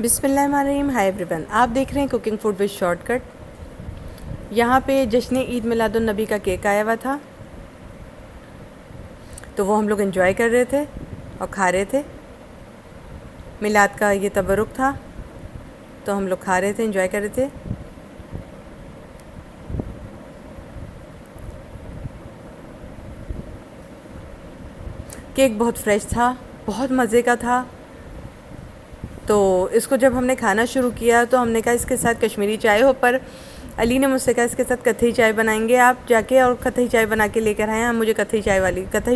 बिस्मिल्लाहिर्रहमानिर्रहीम। Hi everyone, आप देख रहे हैं कुकिंग फूड विद शॉर्टकट। यहाँ पे जश्न ईद मिलादुन नबी का केक आया हुआ था, तो वो हम लोग एंजॉय कर रहे थे और खा रहे थे। मिलाद का ये तबरुक था, तो हम लोग खा रहे थे, एंजॉय कर रहे थे। केक बहुत फ्रेश था, बहुत मज़े का था। तो इसको जब हमने खाना शुरू किया तो हमने कहा इसके साथ कश्मीरी चाय हो, पर अली ने मुझसे कहा इसके साथ कथई चाय बनाएंगे आप जाके, और कथई चाय बना के लेकर आए हैं, मुझे कथई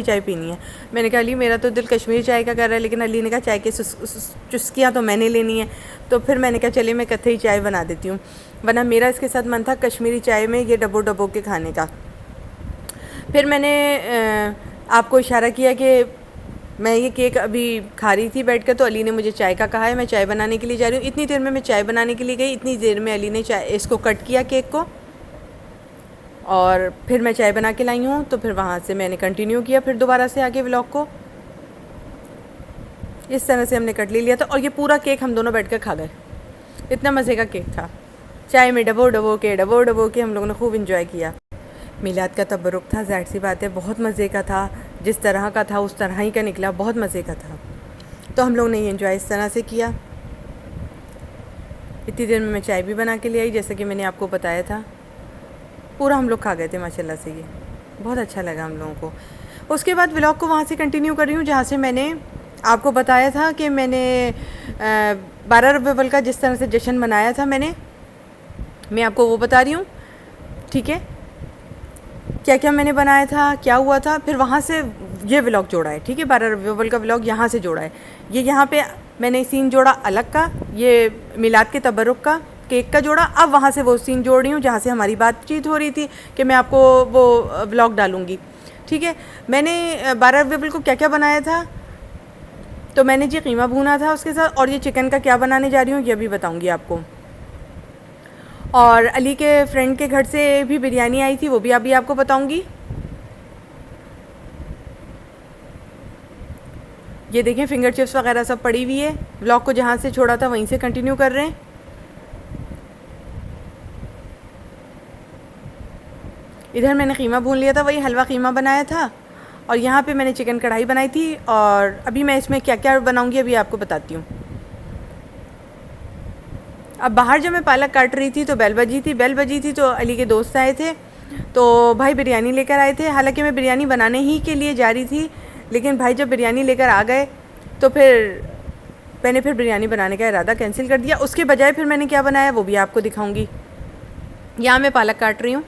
चाय पीनी है। मैंने कहा अली मेरा तो दिल कश्मीरी चाय का कर रहा है, लेकिन अली ने कहा चाय की चुस्कियाँ तो मैंने लेनी है। तो फिर मैंने कहा चलिए मैं कथई चाय बना देती हूँ, वरना मेरा इसके साथ मन था कश्मीरी चाय में ये डबो के खाने का। फिर मैंने आपको इशारा किया कि मैं ये केक अभी खा रही थी बैठ कर, तो अली ने मुझे चाय का कहा है, मैं चाय बनाने के लिए जा रही हूँ। इतनी देर में मैं चाय बनाने के लिए गई, इतनी देर में अली ने चाय इसको कट किया केक को, और फिर मैं चाय बना के लाई हूँ। तो फिर वहाँ से मैंने कंटिन्यू किया फिर दोबारा से आगे व्लॉग को। इस तरह से हमने कट ले लिया था, और ये पूरा केक हम दोनों बैठ कर खा गए। इतना मज़े का केक था, चाय में डबो डबो के हम लोगों ने खूब इन्जॉय किया। मिलाद का तबरुक था, ज़ाहिर सी बात है बहुत मज़े का था, जिस तरह का था उस तरह ही का निकला, बहुत मज़े का था। तो हम लोग ने ये एंजॉय इस तरह से किया। इतनी देर में मैं चाय भी बना के ले आई, जैसे कि मैंने आपको बताया था। पूरा हम लोग खा गए थे माशाल्लाह से, ये बहुत अच्छा लगा हम लोगों को। उसके बाद व्लॉग को वहाँ से कंटिन्यू कर रही हूँ जहाँ से मैंने आपको बताया था कि मैंने 12 रबीउल अव्वल का जिस तरह से जश्न मनाया था मैं आपको वो बता रही हूँ, ठीक है। क्या क्या मैंने बनाया था, क्या हुआ था, फिर वहाँ से ये व्लॉग जोड़ा है, ठीक है। 12 रबीउल अव्वल का व्लॉग यहाँ से जोड़ा है। ये यहाँ पे मैंने सीन जोड़ा अलग का, ये मिलाद के तबरुक का केक का जोड़ा। अब वहाँ से वो सीन जोड़ रही हूँ जहाँ से हमारी बातचीत हो रही थी कि मैं आपको वो व्लॉग डालूँगी, ठीक है। मैंने 12 रबीउल अव्वल को क्या क्या बनाया था, तो मैंने जी कीमा भूना था उसके साथ, और ये चिकन का क्या बनाने जा रही हूँ ये भी बताऊँगी आपको। और अली के फ्रेंड के घर से भी बिरयानी आई थी, वो भी अभी आपको बताऊंगी। ये देखें फिंगर चिप्स वगैरह सब पड़ी हुई है। व्लॉग को जहाँ से छोड़ा था वहीं से कंटिन्यू कर रहे हैं। इधर मैंने कीमा भून लिया था, वही हलवा कीमा बनाया था, और यहाँ पे मैंने चिकन कढ़ाई बनाई थी। और अभी मैं इसमें क्या क्या बनाऊँगी अभी आपको बताती हूँ। अब बाहर जब मैं पालक काट रही थी तो बेल बजी थी तो अली के दोस्त आए थे, तो भाई बिरयानी लेकर आए थे। हालांकि मैं बिरयानी बनाने ही के लिए जा रही थी, लेकिन भाई जब बिरयानी लेकर आ गए तो फिर मैंने बिरयानी बनाने का इरादा कैंसिल कर दिया। उसके बजाय फिर मैंने क्या बनाया वो भी आपको दिखाऊंगी। यहाँ मैं पालक काट रही हूँ।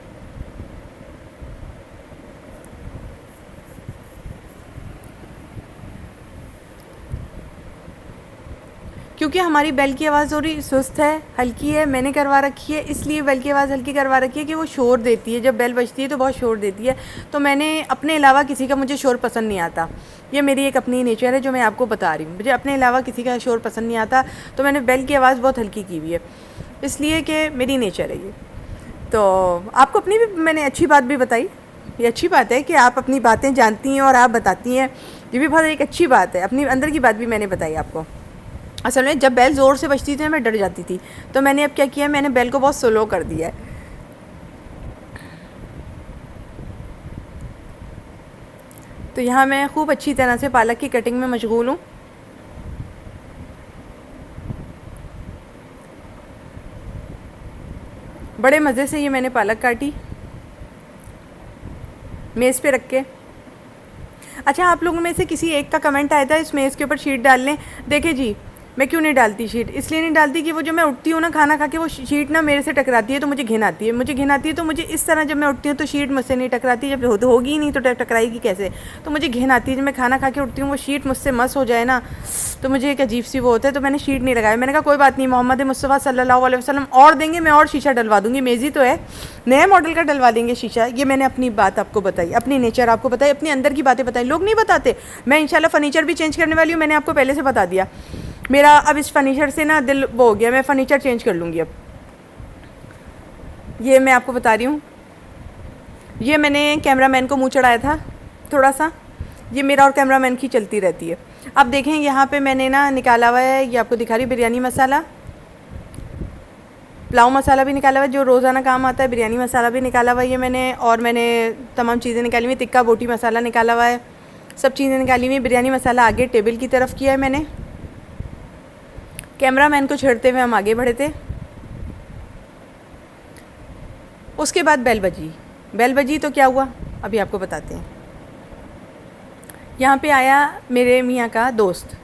क्योंकि हमारी बेल की आवाज़ थोड़ी सुस्त है, हल्की है, मैंने करवा रखी है, इसलिए बेल की आवाज़ हल्की करवा रखी है कि वो शोर देती है। जब बेल बजती है तो बहुत शोर देती है, तो मैंने अपने अलावा किसी का मुझे शोर पसंद नहीं आता। ये मेरी एक अपनी नेचर है जो मैं आपको बता रही हूँ, मुझे अपने अलावा किसी का शोर पसंद नहीं आता। तो मैंने बेल की आवाज़ बहुत हल्की की हुई है, इसलिए कि मेरी नेचर है ये। तो आपको अपनी भी मैंने अच्छी बात भी बताई। ये अच्छी बात है कि आप अपनी बातें जानती हैं और आप बताती हैं, ये भी बहुत एक अच्छी बात है। अपनी अंदर की बात भी मैंने बताई आपको। असल में जब बेल ज़ोर से बजती थी मैं डर जाती थी, तो मैंने अब क्या किया, मैंने बेल को बहुत स्लो कर दिया है। तो यहाँ मैं खूब अच्छी तरह से पालक की कटिंग में मशगूल हूँ। बड़े मज़े से ये मैंने पालक काटी मेज़ पे रख के। अच्छा, आप लोगों में से किसी एक का कमेंट आया था इस मेज़ के ऊपर शीट डाल लें। देखे जी, मैं क्यों नहीं डालती शीट, इसलिए नहीं डालती कि वो जब मैं उठती हूँ ना खाना खा के, वो शीट ना मेरे से टकराती है तो मुझे घिन आती है। तो मुझे इस तरह जब मैं उठती हूँ तो शीट मुझसे नहीं टकराती। जब होगी ही नहीं तो टकराएगी कैसे, तो मुझे घिन आती है। जब मैं खाना खा के उठती हूँ वो शीट मुझसे मस हो जाए ना, तो मुझे एक अजीब सी वो होता है। तो मैंने शीट नहीं लगाया। मैंने कहा कोई बात नहीं, मोहम्मद मुस्तफ़ा सल्लल्लाहु अलैहि वसल्लम और देंगे, मैं और शीशा डलवा दूँगी। मेज़ी तो है, नए मॉडल का डलवा देंगे शीशा। ये मैंने अपनी बात आपको बताई, अपनी नेचर आपको बताई, अपनी अंदर की बातें बताई। लोग नहीं बताते। मैं इंशाल्लाह फ़र्नीचर भी चेंज करने वाली हूँ, मैंने आपको पहले से बता दिया। मेरा अब इस फर्नीचर से ना दिल वो हो गया, मैं फ़र्नीचर चेंज कर लूँगी अब। ये मैं आपको बता रही हूँ, ये मैंने कैमरामैन को मुँह चढ़ाया था थोड़ा सा। ये मेरा और कैमरामैन की चलती रहती है। अब देखें यहाँ पे मैंने ना निकाला हुआ है, ये आपको दिखा रही बिरयानी मसाला, पुलाव मसाला भी निकाला हुआ है जो रोज़ाना काम आता है, बिरयानी मसाला भी निकाला हुआ है ये मैंने, और मैंने तमाम चीज़ें निकाली हुई, टिक्का बोटी मसाला निकाला हुआ है, सब चीज़ें निकाली हुई। बिरयानी मसाला आगे टेबल की तरफ किया है मैंने। कैमरामैन को छेड़ते हुए हम आगे बढ़े थे। उसके बाद बेल बजी। बेल बजी तो क्या हुआ अभी आपको बताते हैं। यहाँ पे आया मेरे मियाँ का दोस्त,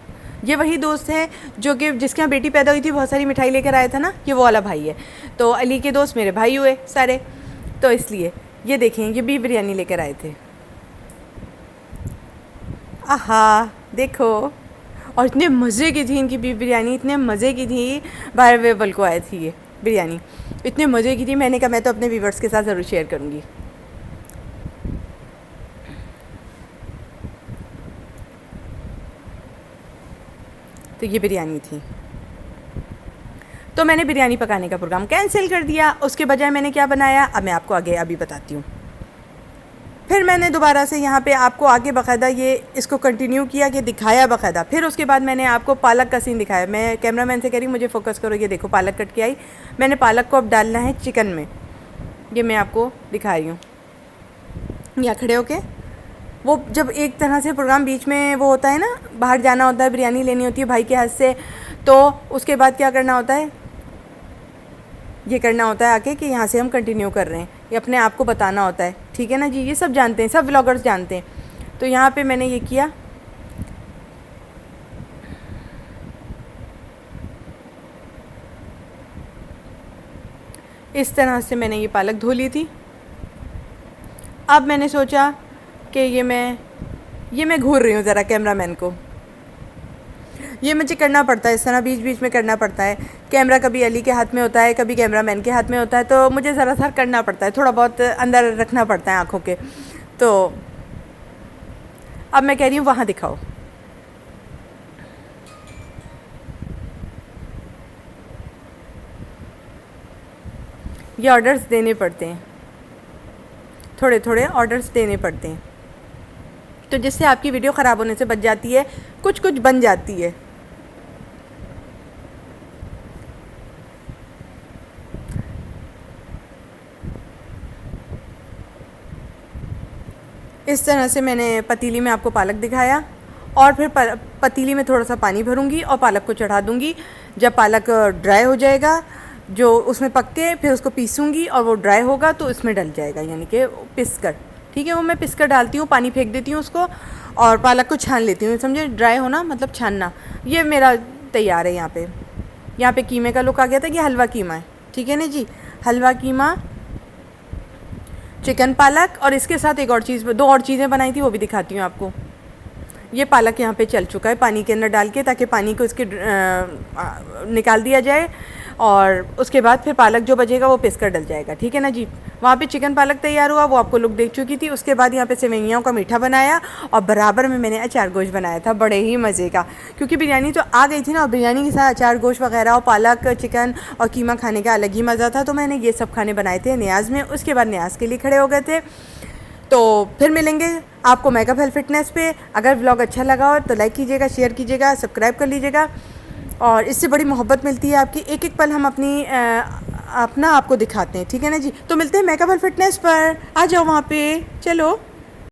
ये वही दोस्त है जो कि जिसके यहाँ बेटी पैदा हुई थी, बहुत सारी मिठाई लेकर आया था ना, ये वो वाला भाई है। तो अली के दोस्त मेरे भाई हुए सारे, तो इसलिए ये देखें ये बीफ बिरयानी लेकर आए थे। आहा देखो, और इतने मज़े की थी इनकी बीफ बिरयानी, इतने मज़े की थी। बाहर वेबल को आई थी ये बिरयानी, इतने मज़े की थी। मैंने कहा मैं तो अपने व्यूवर्स के साथ ज़रूर शेयर करूँगी। तो ये बिरयानी थी, तो मैंने बिरयानी पकाने का प्रोग्राम कैंसिल कर दिया। उसके बजाय मैंने क्या बनाया अब मैं आपको आगे अभी बताती हूँ। फिर मैंने दोबारा से यहाँ पे आपको आगे बाकायदा ये इसको कंटिन्यू किया कि दिखाया बाकायदा। फिर उसके बाद मैंने आपको पालक का सीन दिखाया। मैं कैमरामैन से कह रही मुझे फोकस करो, ये देखो पालक कट के आई। मैंने पालक को अब डालना है चिकन में, ये मैं आपको दिखा रही हूँ। यहाँ खड़े होके वो जब एक तरह से प्रोग्राम बीच में वो होता है ना, बाहर जाना होता है, बिरयानी लेनी होती है भाई के हाथ से, तो उसके बाद क्या करना होता है, ये करना होता है आके कि यहाँ से हम कंटिन्यू कर रहे हैं, ये अपने आप को बताना होता है। ठीक है ना जी, ये सब जानते हैं, सब व्लॉगर्स जानते हैं। तो यहाँ पे मैंने ये किया, इस तरह से मैंने ये पालक धो ली थी। अब मैंने सोचा कि ये मैं घूर रही हूँ ज़रा कैमरामैन को, ये मुझे करना पड़ता है इस तरह, बीच बीच में करना पड़ता है। कैमरा कभी अली के हाथ में होता है, कभी कैमरामैन के हाथ में होता है, तो मुझे ज़रा सा करना पड़ता है, थोड़ा बहुत अंदर रखना पड़ता है आँखों के। तो अब मैं कह रही हूँ वहाँ दिखाओ। ये ऑर्डर्स देने पड़ते हैं, थोड़े थोड़े ऑर्डर्स देने पड़ते हैं, तो जिससे आपकी वीडियो ख़राब होने से बच जाती है, कुछ कुछ बन जाती है। इस तरह से मैंने पतीली में आपको पालक दिखाया, और फिर पतीली में थोड़ा सा पानी भरूंगी और पालक को चढ़ा दूंगी। जब पालक ड्राई हो जाएगा, जो उसमें पक के फिर उसको पीसूँगी और वो ड्राई होगा तो इसमें डल जाएगा, यानी कि पिस कर। ठीक है, वो मैं पिस कर डालती हूँ, पानी फेंक देती हूँ उसको, और पालक को छान लेती हूँ। समझे, ड्राई होना मतलब छानना। ये मेरा तैयार है। यहाँ पे कीमे का लुक आ गया था कि हलवा कीमा है। ठीक है ना जी, हलवा कीमा, चिकन पालक, और इसके साथ एक और चीज़, 2 और चीज़ें बनाई थी, वो भी दिखाती हूँ आपको। ये पालक यहाँ पे चल चुका है पानी के अंदर डाल के, ताकि पानी को इसके निकाल दिया जाए, और उसके बाद फिर पालक जो बचेगा वो पिस कर डल जाएगा। ठीक है ना जी। वहाँ पे चिकन पालक तैयार हुआ, वो आपको लुक देख चुकी थी। उसके बाद यहाँ पे सेवइयाँ का मीठा बनाया, और बराबर में मैंने अचार गोश्त बनाया था, बड़े ही मज़े का, क्योंकि बिरयानी तो आ गई थी ना, और बिरयानी के साथ अचार गोश्त वगैरह और पालक चिकन और कीमा खाने का अलग ही मज़ा था। तो मैंने ये सब खाने बनाए थे न्याज़ में। उसके बाद न्याज़ के लिए खड़े हो गए थे। तो फिर मिलेंगे आपको मेकअप हेल्थ फिटनेस पे। अगर व्लॉग अच्छा लगा हो तो लाइक कीजिएगा, शेयर कीजिएगा, सब्सक्राइब कर लीजिएगा, और इससे बड़ी मोहब्बत मिलती है आपकी। एक एक पल हम अपना आपको दिखाते हैं। ठीक है ना जी। तो मिलते हैं मेकअप हेल्थ फिटनेस पर, आ जाओ वहाँ पे, चलो।